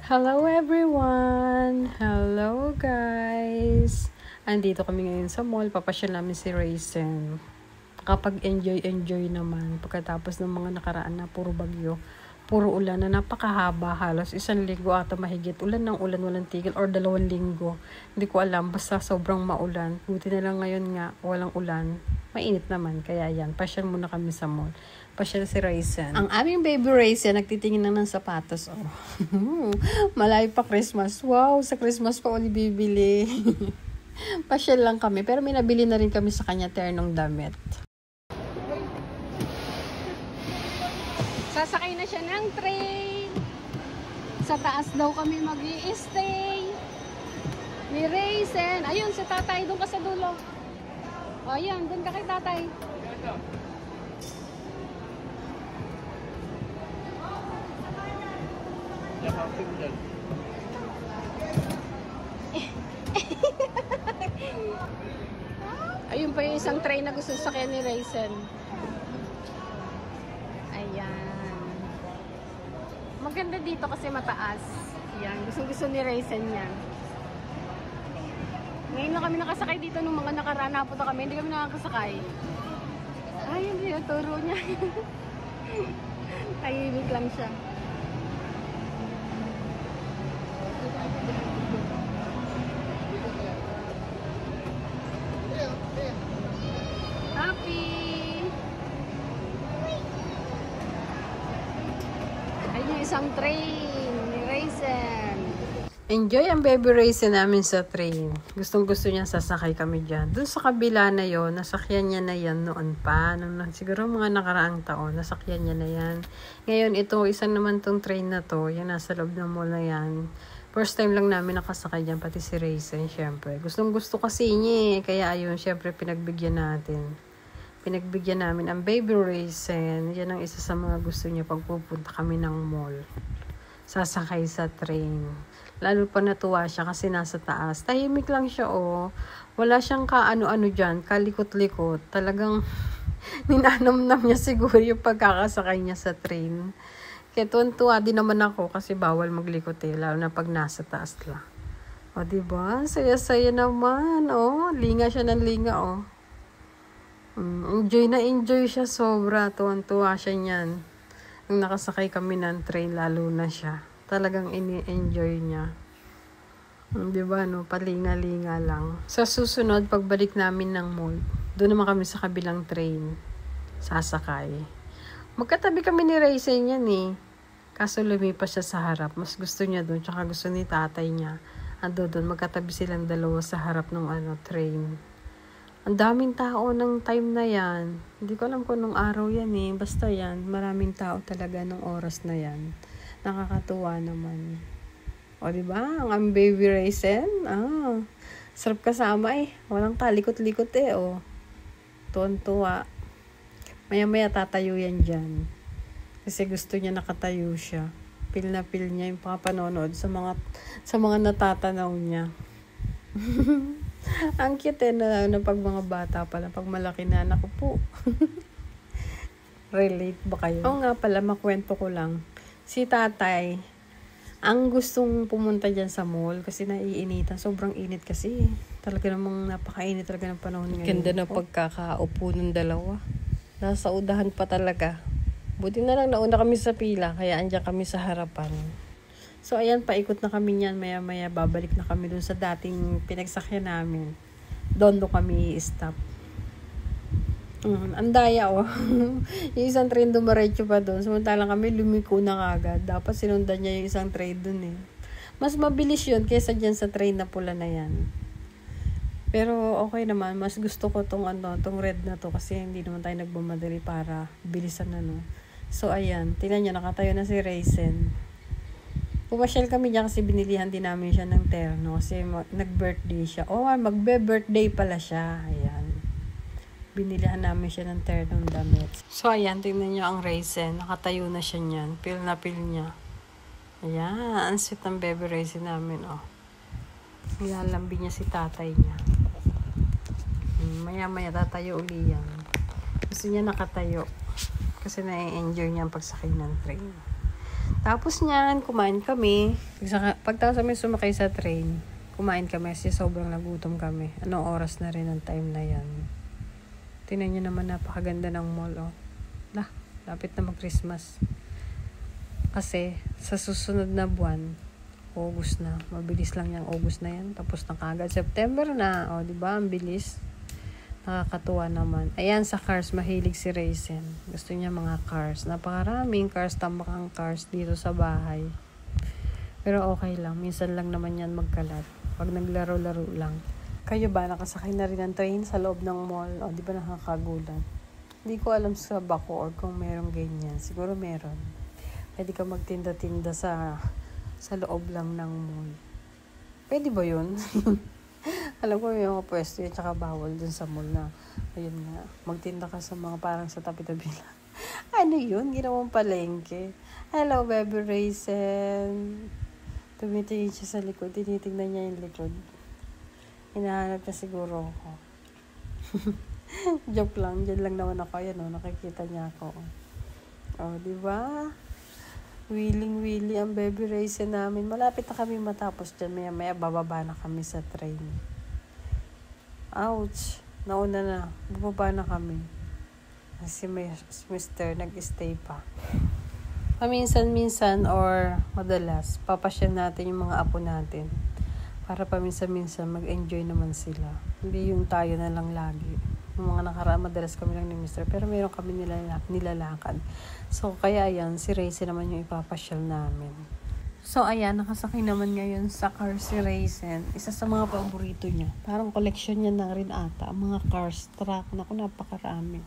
Hello everyone! Hello guys! Andito kami ngayon sa mall. Papasyal namin si Raisin. Kapag-enjoy naman. Pagkatapos ng mga nakaraan na puro bagyo, puro ulan na napakahaba. Halos 1 linggo ata mahigit. Ulan ng ulan, walang tigil. Or 2 linggo. Hindi ko alam. Basta sobrang maulan. Buti na lang ngayon nga, walang ulan. Mainit naman. Kaya yan, pasyal muna kami sa mall. Pasyal si Raisin. Ang aming baby Raisin, nagtitingin lang ng sapatos. Oh. Malayo pa Christmas. Wow, sa Christmas pa ulit bibili. Pasyal lang kami. Pero may nabili na rin kami sa kanya ternong damit. Sasakay na siya ng train. Sa taas daw kami mag-i-stay. Ni Raisin. Ayun, si tatay. Doon ka sa dulo. O, ayan. Doon ka kay tatay. Ayun pa yung isang train na gusto sakyan ni Raisin. Ayan. Maganda dito kasi mataas. Ayan. Gusto ni Raisin yan. Ngayon lang kami nakasakay dito nung mga nakaraan na punta kami. Hindi kami nakakasakay. Ay, hindi. Turo niya. Tahimik lang siya. Happy! Ayun yung isang train ni Raisin. Enjoy ang baby Raisin namin sa train. Gustong-gusto niya sasakay kami dyan. Doon sa kabila na yon, nasakyan niya na yan noon pa. Siguro mga nakaraang taon, nasakyan niya na yan. Ngayon, ito, isang naman tong train na to. Yan, nasa loob ng mall na yan. First time lang namin nakasakay dyan, pati si Raisin, syempre. Gustong-gusto kasi niya eh. Kaya ayun, syempre, pinagbigyan natin. Pinagbigyan namin ang baby Raisin. Yan ang isa sa mga gusto niya pag pupunta kami ng mall. Sasakay sa train. Lalo pa natuwa siya kasi nasa taas. Tahimik lang siya, oh. Wala siyang kaano-ano dyan, kalikot-likot. Talagang ninanamnam niya siguro yung pagkakasakay niya sa train. Kaya tuwan-tuwa din naman ako kasi bawal maglikot eh. Lalo na pag nasa taas lang. O, diba? Saya-saya naman, oh. Linga siya ng linga, oh. Enjoy na enjoy siya sobra. Tuwan-tuwa siya niyan. Nung nakasakay kami ng train, lalo na siya. Talagang ini-enjoy niya. Diba, no? Palinga-linga lang. Sa susunod, pagbalik namin ng mall, doon naman kami sa kabilang train. Sasakay. Magkatabi kami ni Raisin yan eh. Kaso lumipas siya sa harap. Mas gusto niya doon, tsaka gusto ni tatay niya. Ando doon, magkatabi silang dalawa sa harap ng train. Ang daming tao ng time na yan. Hindi ko alam kung anong araw yan eh. Basta yan, maraming tao talaga ng oras na yan. Nakakatuwa naman. O, diba? Ang baby Raisin. Sarap kasama eh. Walang talikot-likot eh, oh. Tuwan-tuwa. Maya-maya tatayo yan dyan. Kasi gusto niya nakatayo siya. Feel na feel niya yung panonood sa mga natatanaw niya. Ang cute eh, na pag mga bata pala, pag malaki na, naku po. Relate ba kayo? Oo nga pala, makwento ko lang. Si tatay, ang gustong pumunta dyan sa mall kasi naiinitan. Sobrang init kasi. Talaga namang napakainit talaga ng panahon ngayon. Ganda na pagkakaupo ng dalawa. Nasa udahan pa talaga. Buti na lang nauna kami sa pila, kaya andyan kami sa harapan. So, ayan, paikot na kami niyan. Maya-maya, babalik na kami dun sa dating pinagsakyan namin. Doon kami i-stop. Ang daya, oh. Yung isang train dumaretso pa doon. Samantalang kami lumiko na kagad. Dapat sinundan niya yung isang train doon eh. Mas mabilis yun kaysa dyan sa train na pula na yan. Pero okay naman. Mas gusto ko tong red na to kasi hindi naman tayo nagmamadali para bilisan na, no. So, ayan. Tingnan niyo, nakatayo na si Raisin. Pumasyal kami niya kasi binilihan din namin siya ng terno kasi nag-birthday siya. Oh, magbe-birthday pala siya. Ayan. Binilihan namin siya ng ternong damit. So, ayan. Tingnan niyo ang Raisin. Nakatayo na siya niyan. Feel na feel niya. Ayan. Ang sweet ng baby Raisin namin, oh. Nilalambi niya si tatay niya. Maya-maya tatayo uli yan. Gusto niya nakatayo. Kasi na-enjoy niya ang pagsakay ng train. Tapos niyan, kumain kami. Pagtapos kami sumakay sa train, kumain kami kasi sobrang nagutom kami. Anong oras na rin ang time na yan? Tingnan nyo naman, napakaganda ng mall, oh. Lapit na mag-Christmas. Kasi, sa susunod na buwan, August na. Mabilis lang yung August na yan. Tapos na kagad. September na. O, diba? Ang bilis. Nakakatuwa naman. Ayan, sa cars, mahilig si Raisin. Gusto niya mga cars. Napakaraming cars, tambakang cars dito sa bahay. Pero okay lang. Minsan lang naman yan magkalat. Pag naglaro-laro lang. Kayo ba, nakasakay na rin ng train sa loob ng mall? O, di ba nakakagulat? Hindi ko alam sa Bacoor kung merong ganyan. Siguro meron. Pwede ka magtinda-tinda sa loob lang ng mall. Pwede ba yun? Alam ko yung mga pwesto yun, tsaka bawal dun sa mall na, ayun nga, magtinda ka sa mga parang sa tabi-tabi lang. Ano yun? Ginawang palengke. Hello, baby Raisin. Tumitingin siya sa likod. Tinitingnan niya yung likod. Hinahanap na siguro ako. Joke lang. Diyan lang naman ako. Ayan o, nakikita niya ako. O, diba? Willing ang baby Raisin namin. Malapit na kami matapos dyan. Maya bababa na kami sa train. Ouch. Nauna na. Bababa na kami. Si Mr. nag-stay pa. Paminsan-minsan or madalas, papasyan natin yung mga apo natin. Para paminsan-minsan mag-enjoy naman sila. Hindi yung tayo na lang lagi. Yung mga nakaraan, madalas kami lang ni Mr. Pero meron kami nilalakad. So, kaya ayan, si Raisin naman yung ipapasyal namin. So, ayan, nakasakay naman ngayon sa car si Raisin. Isa sa mga paborito niya. Parang collection niya na rin ata. Ang mga cars, truck, naku, napakarami.